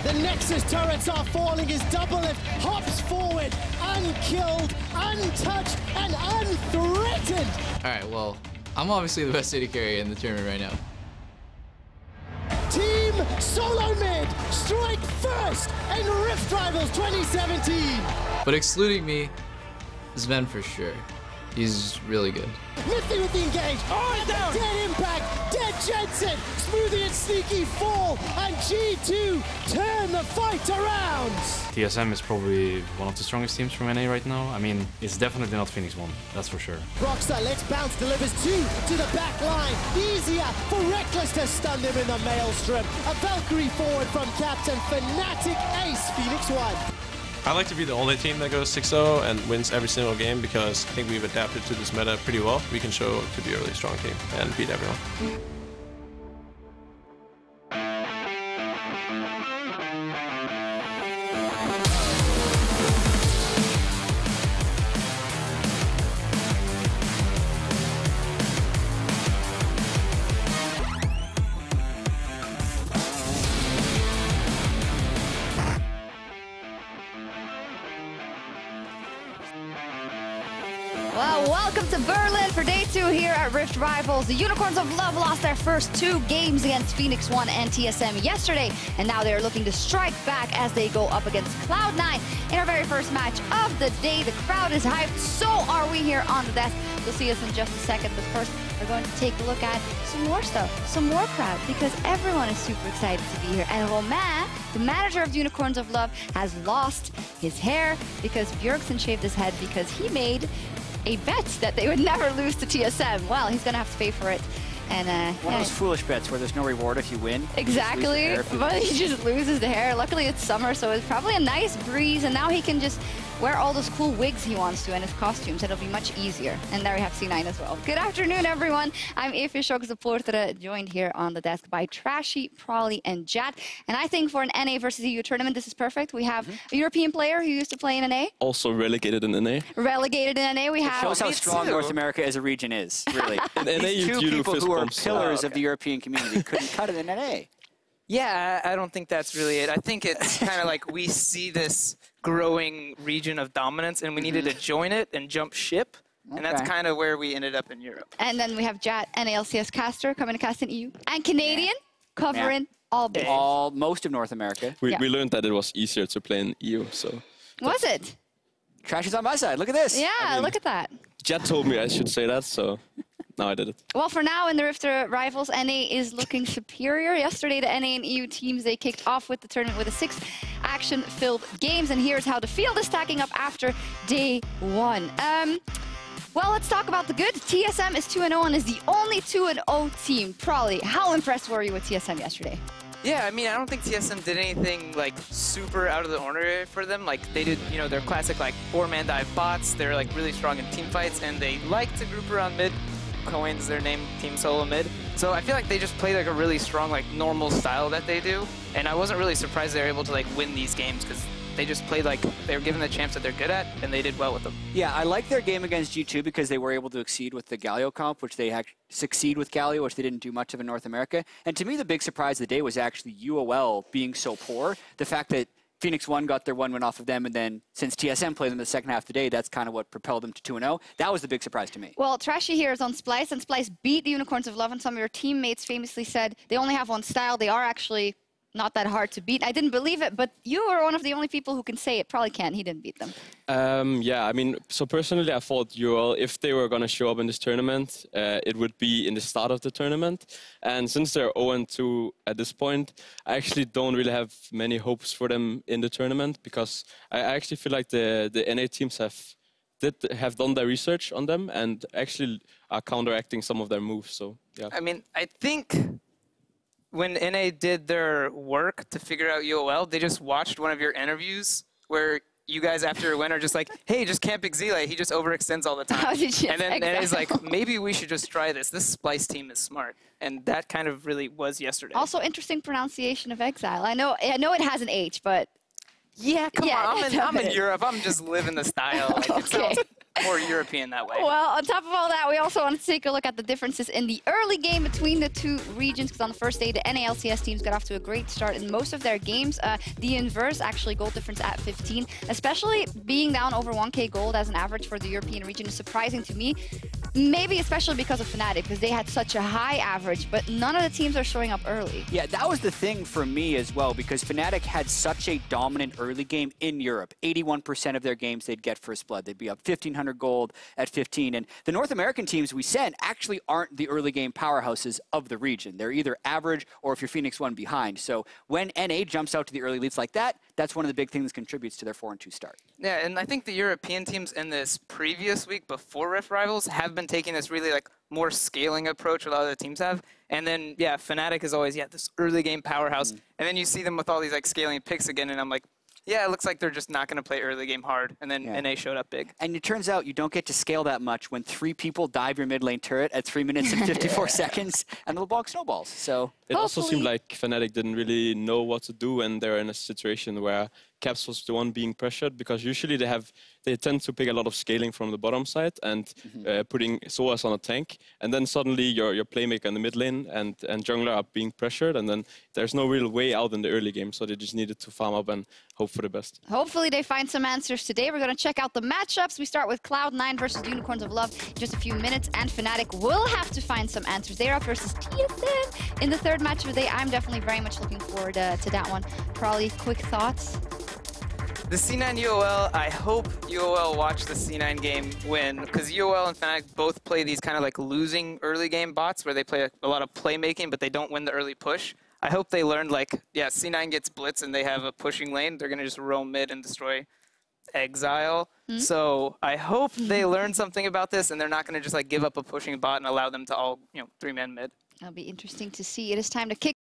The Nexus turrets are falling as Doublelift hops forward, unkilled, untouched, and unthreatened. All right, well, I'm obviously the best AD carry in the tournament right now. Team Solo Mid, strike first in Rift Rivals 2017. But excluding me, Sven for sure. He's really good. Mithy with the engage. Oh, down. Dead impact. Dead Jensen. Smoothie and Sneaky fall. And G2 turn the fight around. TSM is probably one of the strongest teams from NA right now. I mean, it's definitely not Phoenix 1, that's for sure. Rockstar Let's Bounce delivers 2 to the back line. Easier for Reckless to stun him in the Maelstrom. A Valkyrie forward from Captain Fnatic Ace Phoenix 1. I like to be the only team that goes 6-0 and wins every single game because I think we've adapted to this meta pretty well. We can show to be a really strong team and beat everyone. Well, welcome to Berlin for day 2 here at Rift Rivals. The Unicorns of Love lost their first 2 games against Phoenix 1 and TSM yesterday, and now they're looking to strike back as they go up against Cloud9 in our very first match of the day. The crowd is hyped, so are we here on the desk. You'll see us in just a second, but first we're going to take a look at some more stuff, some more crowd, because everyone is super excited to be here. And Romain, the manager of the Unicorns of Love, has lost his hair because Bjergsen shaved his head because he made a bet that they would never lose to TSM. Well, he's gonna have to pay for it. And one of those foolish bets where there's no reward if you win. Exactly, but he just loses the hair. Luckily it's summer, so it's probably a nice breeze, and now he can just wear all those cool wigs he wants to and his costumes. It'll be much easier. And there we have C9 as well. Good afternoon, everyone. I'm EpicSkillshot, joined here on the desk by Trashy, Prolly, and Jat. And I think for an NA versus EU tournament, this is perfect. We have a European player who used to play in NA. Also relegated in NA. Relegated in NA. We have. Shows how strong North America as a region is, really. These two people who are pillars of the European community couldn't cut it in NA. Yeah, I don't think that's really it. I think it's kind of like we see this growing region of dominance, and we needed to join it and jump ship. And that's kind of where we ended up in Europe. And then we have Jat, NALCS caster, coming to cast in EU. And Canadian, covering all big. Most of North America. We learned that it was easier to play in EU, so. Was it? Trash is on my side. Look at this. Yeah, I mean, look at that. Jet told me I should say that, so now I did it. Well, for now in the Rift Rivals, NA is looking superior. Yesterday, the NA and EU teams, they kicked off with the tournament with a 6 action-filled games, and here's how the field is stacking up after day 1. Well, let's talk about the good. TSM is 2-0 and is the only 2-0 team. Probably. How impressed were you with TSM yesterday? Yeah, I mean, I don't think TSM did anything like super out of the ordinary for them. Like they did, you know, their classic like 4-man dive bots. They're like really strong in team fights, and they like to group around mid. Cohen's their name, Team Solo Mid. So I feel like they just play like a really strong, like normal style that they do. And I wasn't really surprised they were able to like win these games because they just played like they were given the champs that they're good at, and they did well with them. Yeah, I like their game against G2 because they were able to exceed with the Galio comp, which they had succeed with Galio, which they didn't do much of in North America. And to me, the big surprise of the day was actually UOL being so poor. The fact that Phoenix 1 got their 1 win off of them, and then since TSM played them the second half of the day, that's kind of what propelled them to 2-0. That was the big surprise to me. Well, Trashy here is on Splyce, and Splyce beat the Unicorns of Love, and some of your teammates famously said they only have one style. They are actually not that hard to beat. I didn't believe it, but you were one of the only people who can say it. Probably can. He didn't beat them. Yeah, I mean, so personally, I thought UL, if they were going to show up in this tournament, it would be in the start of the tournament. And since they're 0-2 at this point, I actually don't really have many hopes for them in the tournament because I actually feel like the NA teams have done their research on them and actually are counteracting some of their moves. So yeah. I mean, I think when NA did their work to figure out UOL, they just watched one of your interviews where you guys after a win are just like, hey, just camp Exile. He just overextends all the time. How did you and then NA's like, maybe we should just try this. This Splyce team is smart. And that kind of really was yesterday. Also, interesting pronunciation of Exile. I know it has an H, but yeah, come on. I'm in Europe. I'm just living the style. Like, okay. more European that way. Well, on top of all that, we also want to take a look at the differences in the early game between the two regions, because on the first day, the NALCS teams got off to a great start in most of their games. The inverse, actually, gold difference at 15, especially being down over 1K gold as an average for the European region is surprising to me. Maybe especially because of Fnatic, because they had such a high average, but none of the teams are showing up early. Yeah, that was the thing for me as well, because Fnatic had such a dominant early game in Europe. 81% of their games they'd get first blood. They'd be up 1,500 gold at 15. And the North American teams we sent actually aren't the early game powerhouses of the region. They're either average or if you're Phoenix 1 behind. So when NA jumps out to the early leads like that, that's one of the big things that contributes to their 4-2 start. Yeah, and I think the European teams in this previous week before Rift Rivals have been taking this really like more scaling approach a lot of the teams have. And then, yeah, Fnatic is always, this early game powerhouse. And then you see them with all these like scaling picks again, and I'm like, yeah, it looks like they're just not going to play early game hard. And then NA showed up big. And it turns out you don't get to scale that much when 3 people dive your mid lane turret at 3 minutes and 54 seconds, and the LeBlanc snowballs. So it also seemed like Fnatic didn't really know what to do when they're in a situation where Caps was the one being pressured, because usually they tend to pick a lot of scaling from the bottom side and putting Soas on a tank, and then suddenly your playmaker in the mid lane and jungler are being pressured, and then there's no real way out in the early game, so they just needed to farm up and hope for the best. Hopefully they find some answers today. We're going to check out the matchups. We start with Cloud9 versus Unicorns of Love in just a few minutes, and Fnatic will have to find some answers. They're up versus TSM in the third match of the day. I'm definitely very much looking forward to that one. Probably quick thoughts? The C9 UOL, I hope UOL watch the C9 game win, because UOL and Fnatic both play these kind of like losing early game bots where they play a lot of playmaking, but they don't win the early push. I hope they learned, like, C9 gets blitz and they have a pushing lane. They're going to just roam mid and destroy Exile. So I hope they learn something about this and they're not going to just like give up a pushing bot and allow them to all, 3-man mid. It'll be interesting to see. It is time to kick